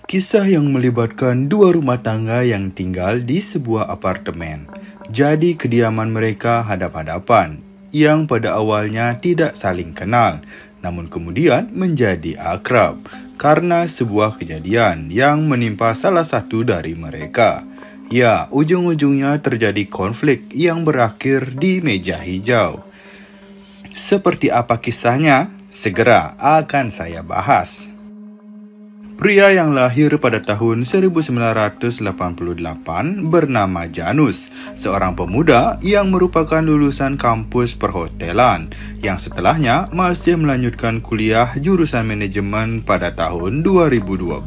Kisah yang melibatkan dua rumah tangga yang tinggal di sebuah apartemen. Jadi kediaman mereka hadap-hadapan, yang pada awalnya tidak saling kenal, namun kemudian menjadi akrab karena sebuah kejadian yang menimpa salah satu dari mereka. Ya, ujung-ujungnya terjadi konflik yang berakhir di meja hijau. Seperti apa kisahnya? Segera akan saya bahas. Pria yang lahir pada tahun 1988 bernama Janus, seorang pemuda yang merupakan lulusan kampus perhotelan yang setelahnya masih melanjutkan kuliah jurusan manajemen pada tahun 2012.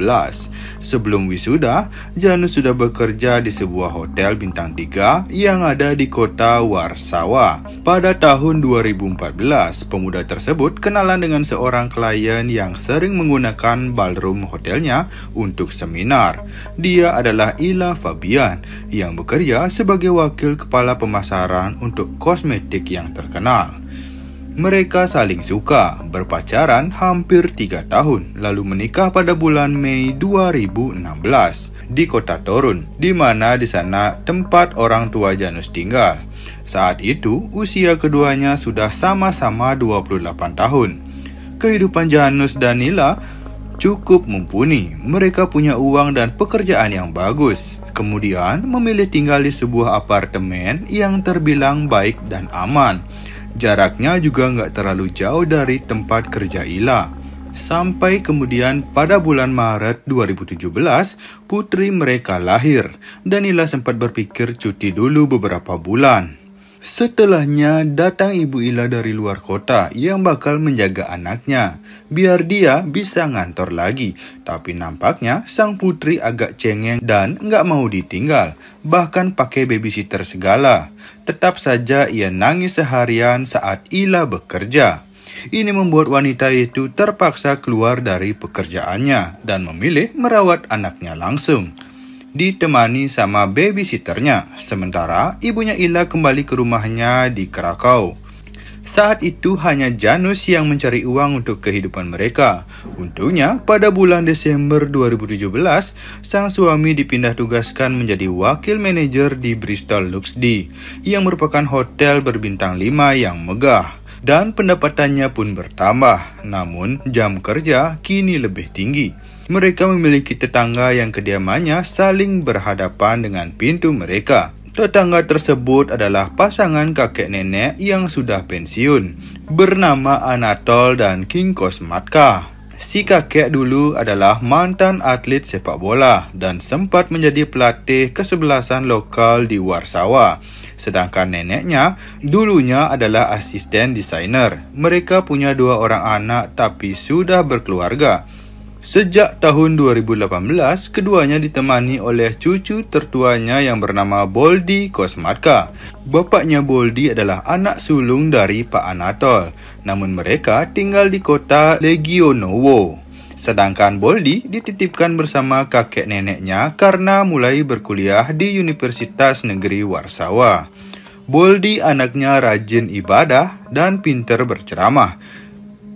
Sebelum wisuda, Janus sudah bekerja di sebuah hotel bintang 3 yang ada di kota Warsawa. Pada tahun 2014, pemuda tersebut kenalan dengan seorang klien yang sering menggunakan ballroom hotelnya untuk seminar. Dia adalah Ila Fabian yang bekerja sebagai wakil kepala pemasaran untuk kosmetik yang terkenal. Mereka saling suka, berpacaran hampir 3 tahun, lalu menikah pada bulan Mei 2016 di kota Torun, di mana di sana tempat orang tua Janus tinggal. Saat itu, usia keduanya sudah sama-sama 28 tahun. Kehidupan Janus dan Ila cukup mumpuni. Mereka punya uang dan pekerjaan yang bagus. Kemudian memilih tinggal di sebuah apartemen yang terbilang baik dan aman. Jaraknya juga nggak terlalu jauh dari tempat kerja Ila. Sampai kemudian pada bulan Maret 2017, putri mereka lahir dan Ila sempat berpikir cuti dulu beberapa bulan. Setelahnya datang ibu Ila dari luar kota yang bakal menjaga anaknya, biar dia bisa ngantor lagi. Tapi nampaknya sang putri agak cengeng dan nggak mau ditinggal, bahkan pakai babysitter segala. Tetap saja ia nangis seharian saat Ila bekerja. Ini membuat wanita itu terpaksa keluar dari pekerjaannya dan memilih merawat anaknya langsung, ditemani sama babysitternya. Sementara ibunya Ila kembali ke rumahnya di Krakow. Saat itu hanya Janus yang mencari uang untuk kehidupan mereka. Untungnya pada bulan Desember 2017, sang suami dipindah tugaskan menjadi wakil manajer di Bristol Luxdy, yang merupakan hotel berbintang 5 yang megah. Dan pendapatannya pun bertambah, namun jam kerja kini lebih tinggi. Mereka memiliki tetangga yang kediamannya saling berhadapan dengan pintu mereka. Tetangga tersebut adalah pasangan kakek nenek yang sudah pensiun, bernama Anatol dan King Kosmatka. Si kakek dulu adalah mantan atlet sepak bola dan sempat menjadi pelatih kesebelasan lokal di Warsawa. Sedangkan neneknya dulunya adalah asisten desainer. Mereka punya 2 orang anak tapi sudah berkeluarga. Sejak tahun 2018, keduanya ditemani oleh cucu tertuanya yang bernama Boldi Kosmatka. Bapaknya Boldi adalah anak sulung dari Pak Anatol, namun mereka tinggal di kota Legionowo. Sedangkan Boldi dititipkan bersama kakek neneknya karena mulai berkuliah di Universitas Negeri Warsawa. Boldi anaknya rajin ibadah dan pintar berceramah.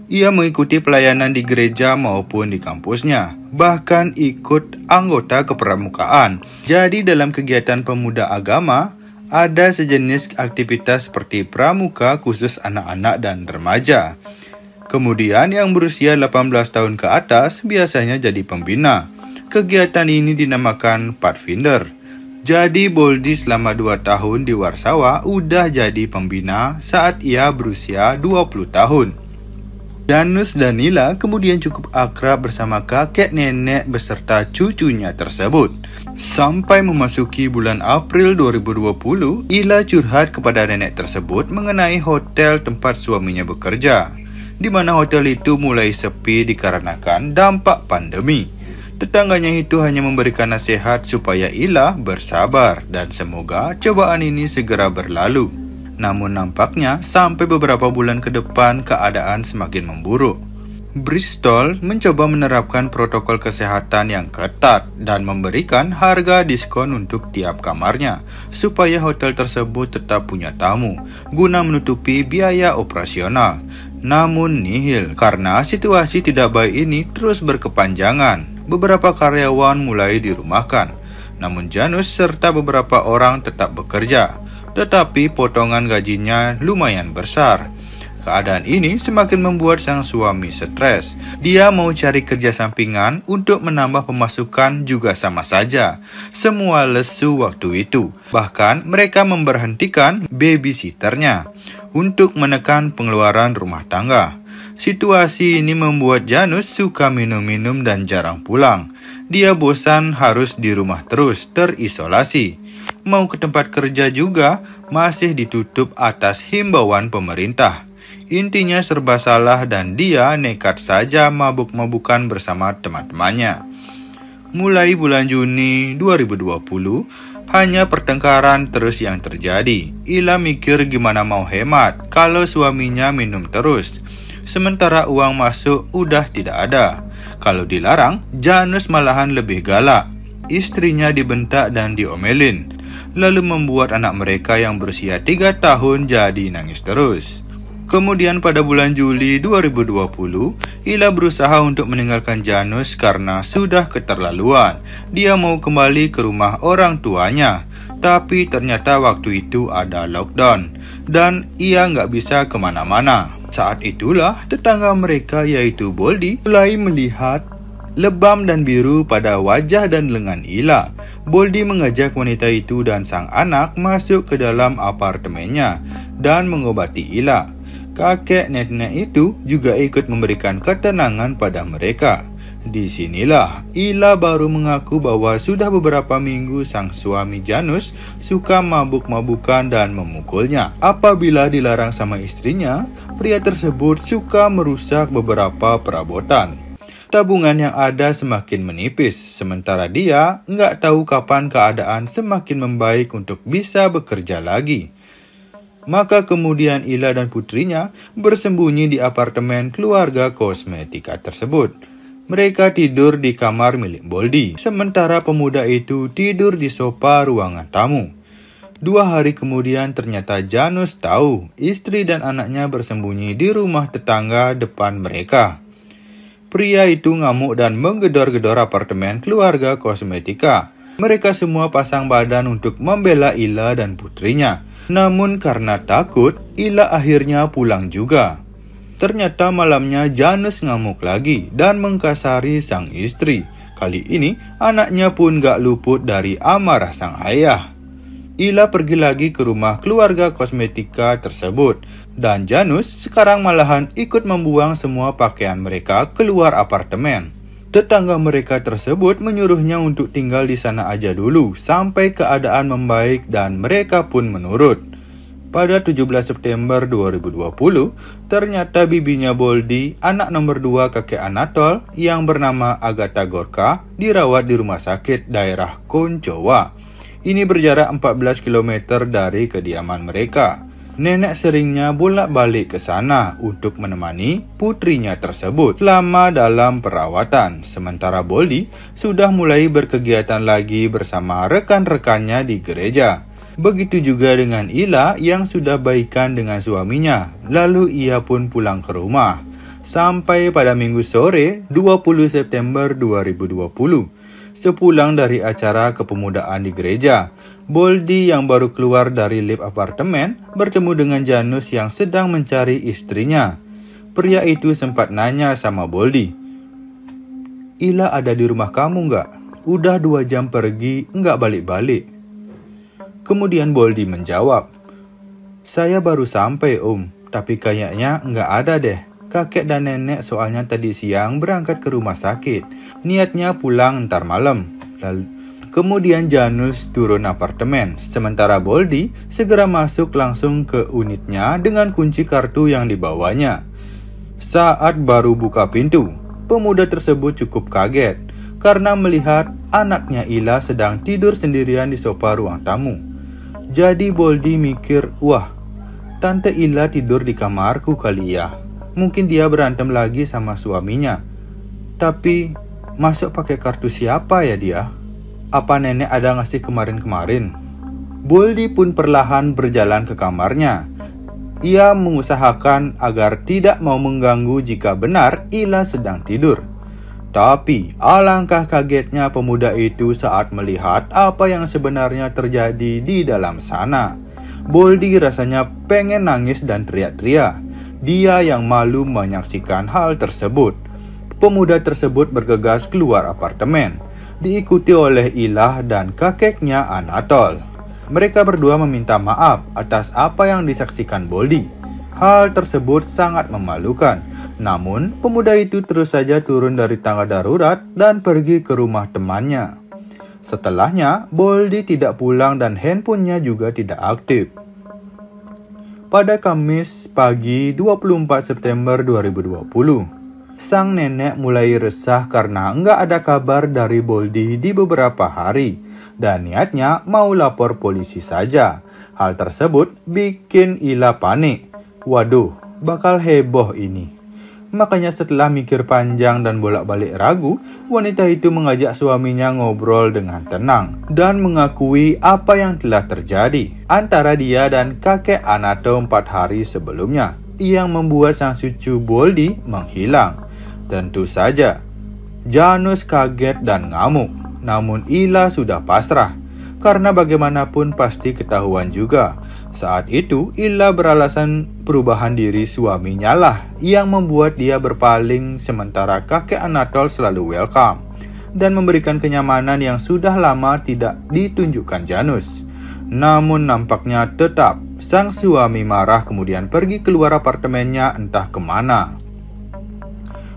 Ia mengikuti pelayanan di gereja maupun di kampusnya, bahkan ikut anggota kepramukaan. Jadi dalam kegiatan pemuda agama, ada sejenis aktivitas seperti pramuka khusus anak-anak dan remaja. Kemudian yang berusia 18 tahun ke atas biasanya jadi pembina. Kegiatan ini dinamakan Pathfinder. Jadi Boldi selama 2 tahun di Warsawa udah jadi pembina saat ia berusia 20 tahun. Janus dan Ila kemudian cukup akrab bersama kakek nenek beserta cucunya tersebut. Sampai memasuki bulan April 2020, Ila curhat kepada nenek tersebut mengenai hotel tempat suaminya bekerja, di mana hotel itu mulai sepi dikarenakan dampak pandemi. Tetangganya itu hanya memberikan nasihat supaya Ila bersabar dan semoga cobaan ini segera berlalu. Namun nampaknya sampai beberapa bulan ke depan keadaan semakin memburuk. Bristol mencoba menerapkan protokol kesehatan yang ketat dan memberikan harga diskon untuk tiap kamarnya supaya hotel tersebut tetap punya tamu guna menutupi biaya operasional. Namun nihil karena situasi tidak baik ini terus berkepanjangan. beberapa karyawan mulai dirumahkan. Namun Janus serta beberapa orang tetap bekerja, tetapi potongan gajinya lumayan besar. Keadaan ini semakin membuat sang suami stres. Dia mau cari kerja sampingan untuk menambah pemasukan juga sama saja. Semua lesu waktu itu. Bahkan mereka memberhentikan babysitternya untuk menekan pengeluaran rumah tangga. Situasi ini membuat Janus suka minum-minum dan jarang pulang. Dia bosan harus di rumah terus, terisolasi. Mau ke tempat kerja juga masih ditutup atas himbauan pemerintah. Intinya serba salah dan dia nekat saja mabuk-mabukan bersama teman-temannya. Mulai bulan Juni 2020, hanya pertengkaran terus yang terjadi. Ila mikir gimana mau hemat kalau suaminya minum terus. Sementara uang masuk udah tidak ada. Kalau dilarang, Janus malahan lebih galak. Istrinya dibentak dan diomelin. Lalu membuat anak mereka yang berusia 3 tahun jadi nangis terus. Kemudian pada bulan Juli 2020, Ila berusaha untuk meninggalkan Janus karena sudah keterlaluan. Dia mau kembali ke rumah orang tuanya, tapi ternyata waktu itu ada lockdown dan ia nggak bisa kemana-mana. Saat itulah tetangga mereka yaitu Boldi mulai melihat lebam dan biru pada wajah dan lengan Ila. Boldi mengajak wanita itu dan sang anak masuk ke dalam apartemennya dan mengobati Ila. Kakek nenek itu juga ikut memberikan ketenangan pada mereka. Disinilah Ila baru mengaku bahwa sudah beberapa minggu sang suami Janus suka mabuk-mabukan dan memukulnya. Apabila dilarang sama istrinya, pria tersebut suka merusak beberapa perabotan. Tabungan yang ada semakin menipis, sementara dia nggak tahu kapan keadaan semakin membaik untuk bisa bekerja lagi. Maka kemudian Ila dan putrinya bersembunyi di apartemen keluarga kosmetika tersebut. Mereka tidur di kamar milik Boldi, sementara pemuda itu tidur di sofa ruangan tamu. 2 hari kemudian ternyata Janus tahu istri dan anaknya bersembunyi di rumah tetangga depan mereka. Pria itu ngamuk dan menggedor-gedor apartemen keluarga kosmetika. Mereka semua pasang badan untuk membela Ila dan putrinya. Namun karena takut, Ila akhirnya pulang juga. Ternyata malamnya Janus ngamuk lagi dan mengkasari sang istri. Kali ini anaknya pun gak luput dari amarah sang ayah. Ila pergi lagi ke rumah keluarga kosmetika tersebut. Dan Janus sekarang malahan ikut membuang semua pakaian mereka keluar apartemen. Tetangga mereka tersebut menyuruhnya untuk tinggal di sana aja dulu sampai keadaan membaik dan mereka pun menurut. Pada 17 September 2020, ternyata bibinya Boldi, anak nomor 2 kakek Anatol yang bernama Agatha Gorka, dirawat di rumah sakit daerah Koncowa. Ini berjarak 14 km dari kediaman mereka. Nenek seringnya bolak-balik ke sana untuk menemani putrinya tersebut selama dalam perawatan. Sementara Boldi sudah mulai berkegiatan lagi bersama rekan-rekannya di gereja. Begitu juga dengan Ila yang sudah baikan dengan suaminya. Lalu ia pun pulang ke rumah. Sampai pada Minggu sore 20 September 2020. Sepulang dari acara kepemudaan di gereja, Boldi yang baru keluar dari lift apartemen bertemu dengan Janus yang sedang mencari istrinya. Pria itu sempat nanya sama Boldi, "Ila ada di rumah kamu nggak? Udah 2 jam pergi, nggak balik-balik." Kemudian Boldi menjawab, "Saya baru sampai tapi kayaknya nggak ada deh. Kakek dan nenek soalnya tadi siang berangkat ke rumah sakit. Niatnya pulang ntar malam." Kemudian Janus turun apartemen, sementara Boldi segera masuk langsung ke unitnya dengan kunci kartu yang dibawanya. Saat baru buka pintu, pemuda tersebut cukup kaget karena melihat anaknya Ila sedang tidur sendirian di sofa ruang tamu. Jadi Boldi mikir, wah, Tante Ila tidur di kamarku kali ya. Mungkin dia berantem lagi sama suaminya. Tapi masuk pakai kartu siapa ya dia? Apa nenek ada ngasih kemarin-kemarin? Boldi pun perlahan berjalan ke kamarnya. Ia mengusahakan agar tidak mau mengganggu jika benar Ila sedang tidur. Tapi alangkah kagetnya pemuda itu saat melihat apa yang sebenarnya terjadi di dalam sana. Boldi rasanya pengen nangis dan teriak-teriak. Dia yang malu menyaksikan hal tersebut. Pemuda tersebut bergegas keluar apartemen, diikuti oleh Ilah dan kakeknya Anatol. Mereka berdua meminta maaf atas apa yang disaksikan Boldi. Hal tersebut sangat memalukan. Namun, pemuda itu terus saja turun dari tangga darurat dan pergi ke rumah temannya. Setelahnya, Boldi tidak pulang dan handphonenya juga tidak aktif. Pada Kamis pagi 24 September 2020, sang nenek mulai resah karena nggak ada kabar dari Boldi di beberapa hari dan niatnya mau lapor polisi saja. Hal tersebut bikin Ila panik. Waduh, bakal heboh ini. Makanya setelah mikir panjang dan bolak-balik ragu, wanita itu mengajak suaminya ngobrol dengan tenang dan mengakui apa yang telah terjadi antara dia dan kakek Anato 4 hari sebelumnya yang membuat sang cucu Boldi menghilang. Tentu saja, Janus kaget dan ngamuk, namun Ila sudah pasrah karena bagaimanapun pasti ketahuan juga. Saat itu, Ila beralasan perubahan diri suaminya lah yang membuat dia berpaling, sementara kakek Anatol selalu welcome dan memberikan kenyamanan yang sudah lama tidak ditunjukkan Janus. Namun nampaknya tetap sang suami marah kemudian pergi keluar apartemennya entah kemana.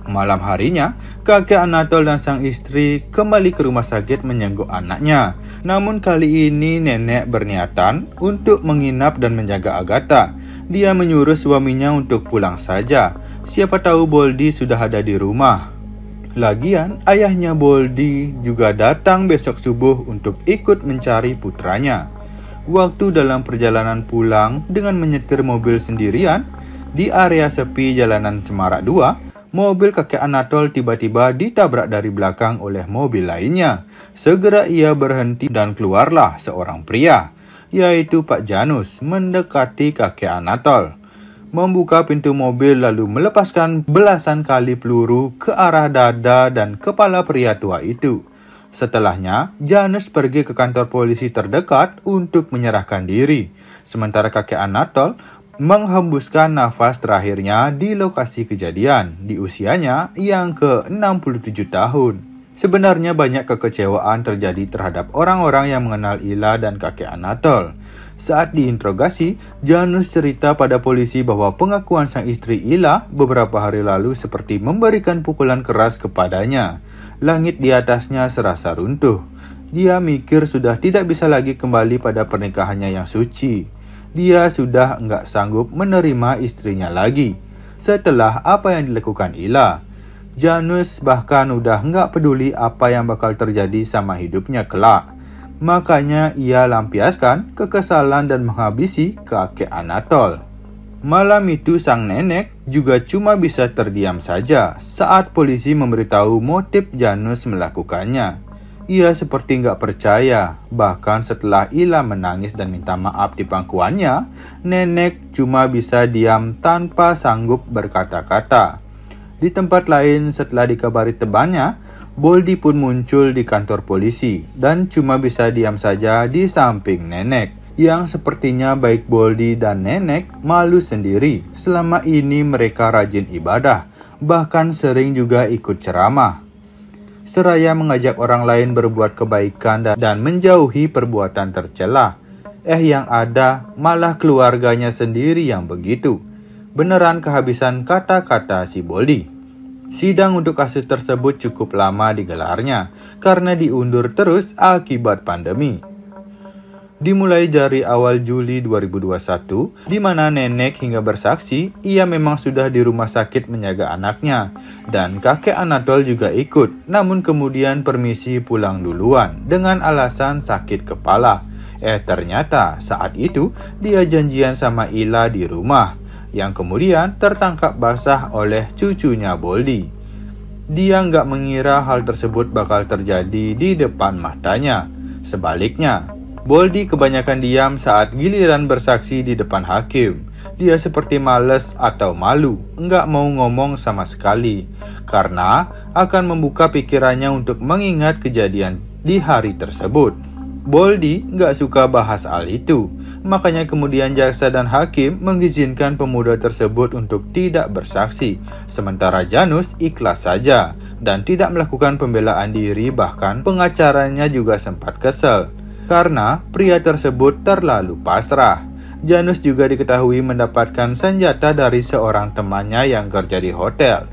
Malam harinya, kakek Anatol dan sang istri kembali ke rumah sakit menjenguk anaknya. Namun kali ini nenek berniatan untuk menginap dan menjaga Agatha. Dia menyuruh suaminya untuk pulang saja. Siapa tahu Boldi sudah ada di rumah. Lagian, ayahnya Boldi juga datang besok subuh untuk ikut mencari putranya. Waktu dalam perjalanan pulang dengan menyetir mobil sendirian di area sepi jalanan Cemarak 2, mobil kakek Anatol tiba-tiba ditabrak dari belakang oleh mobil lainnya. Segera ia berhenti dan keluarlah seorang pria, yaitu Pak Janus, mendekati kakek Anatol. Membuka pintu mobil lalu melepaskan belasan kali peluru ke arah dada dan kepala pria tua itu. Setelahnya, Janus pergi ke kantor polisi terdekat untuk menyerahkan diri. Sementara kakek Anatol menghembuskan nafas terakhirnya di lokasi kejadian di usianya yang ke-67 tahun. Sebenarnya banyak kekecewaan terjadi terhadap orang-orang yang mengenal Ila dan kakek Anatol. Saat diinterogasi, Janus cerita pada polisi bahwa pengakuan sang istri Ila beberapa hari lalu seperti memberikan pukulan keras kepadanya. Langit di atasnya serasa runtuh. Dia mikir sudah tidak bisa lagi kembali pada pernikahannya yang suci. Dia sudah nggak sanggup menerima istrinya lagi setelah apa yang dilakukan Ila. Janus bahkan udah nggak peduli apa yang bakal terjadi sama hidupnya kelak. Makanya ia lampiaskan kekesalan dan menghabisi kakek Anatol. Malam itu sang nenek juga cuma bisa terdiam saja saat polisi memberitahu motif Janus melakukannya. Ia seperti nggak percaya. Bahkan setelah Ila menangis dan minta maaf di pangkuannya, nenek cuma bisa diam tanpa sanggup berkata-kata. Di tempat lain, setelah dikabari temannya, Boldi pun muncul di kantor polisi dan cuma bisa diam saja di samping nenek, yang sepertinya baik Boldi dan nenek malu sendiri. Selama ini mereka rajin ibadah, bahkan sering juga ikut ceramah, seraya mengajak orang lain berbuat kebaikan dan menjauhi perbuatan tercela. Yang ada malah keluarganya sendiri yang begitu. Beneran kehabisan kata-kata si Boldi. Sidang untuk kasus tersebut cukup lama digelarnya karena diundur terus akibat pandemi. Dimulai dari awal Juli 2021, di mana nenek hingga bersaksi ia memang sudah di rumah sakit menjaga anaknya, dan kakek Anatol juga ikut, namun kemudian permisi pulang duluan dengan alasan sakit kepala. Ternyata saat itu dia janjian sama Ila di rumah, yang kemudian tertangkap basah oleh cucunya Boldi. Dia nggak mengira hal tersebut bakal terjadi di depan matanya. Sebaliknya, Boldi kebanyakan diam saat giliran bersaksi di depan hakim. Dia seperti males atau malu, nggak mau ngomong sama sekali. karena akan membuka pikirannya untuk mengingat kejadian di hari tersebut. Boldy nggak suka bahas hal itu, makanya kemudian jaksa dan hakim mengizinkan pemuda tersebut untuk tidak bersaksi, sementara Janus ikhlas saja dan tidak melakukan pembelaan diri. Bahkan pengacaranya juga sempat kesal karena pria tersebut terlalu pasrah. Janus juga diketahui mendapatkan senjata dari seorang temannya yang kerja di hotel,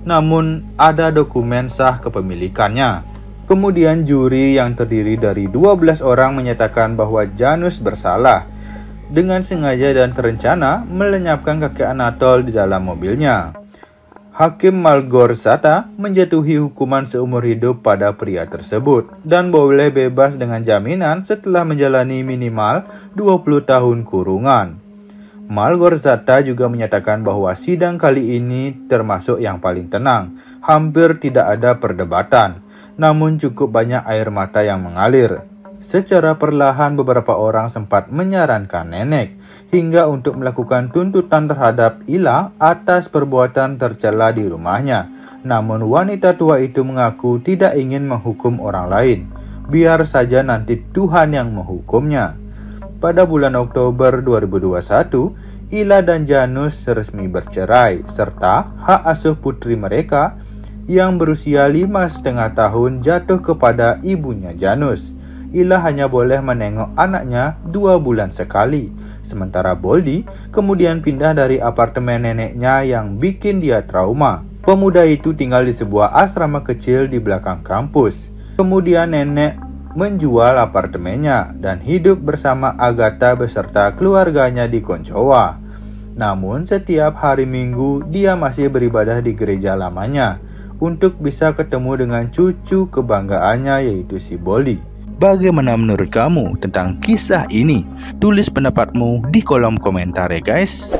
namun ada dokumen sah kepemilikannya. Kemudian juri yang terdiri dari 12 orang menyatakan bahwa Janus bersalah dengan sengaja dan terencana melenyapkan kakek Anatol di dalam mobilnya. Hakim Malgorzata menjatuhi hukuman seumur hidup pada pria tersebut dan boleh bebas dengan jaminan setelah menjalani minimal 20 tahun kurungan. Malgorzata juga menyatakan bahwa sidang kali ini termasuk yang paling tenang, hampir tidak ada perdebatan, namun cukup banyak air mata yang mengalir. Secara perlahan beberapa orang sempat menyarankan Nenek hingga untuk melakukan tuntutan terhadap Ila atas perbuatan tercela di rumahnya. Namun wanita tua itu mengaku tidak ingin menghukum orang lain, biar saja nanti Tuhan yang menghukumnya. Pada bulan Oktober 2021, Ila dan Janus resmi bercerai, serta hak asuh putri mereka yang berusia 5,5 tahun jatuh kepada ibunya Janus. Ila hanya boleh menengok anaknya 2 bulan sekali, sementara Boldy kemudian pindah dari apartemen neneknya yang bikin dia trauma. Pemuda itu tinggal di sebuah asrama kecil di belakang kampus. Kemudian nenek menjual apartemennya dan hidup bersama Agatha beserta keluarganya di Koncowa. Namun setiap hari Minggu dia masih beribadah di gereja lamanya untuk bisa ketemu dengan cucu kebanggaannya, yaitu si Boldy. Bagaimana menurut kamu tentang kisah ini? Tulis pendapatmu di kolom komentar ya guys.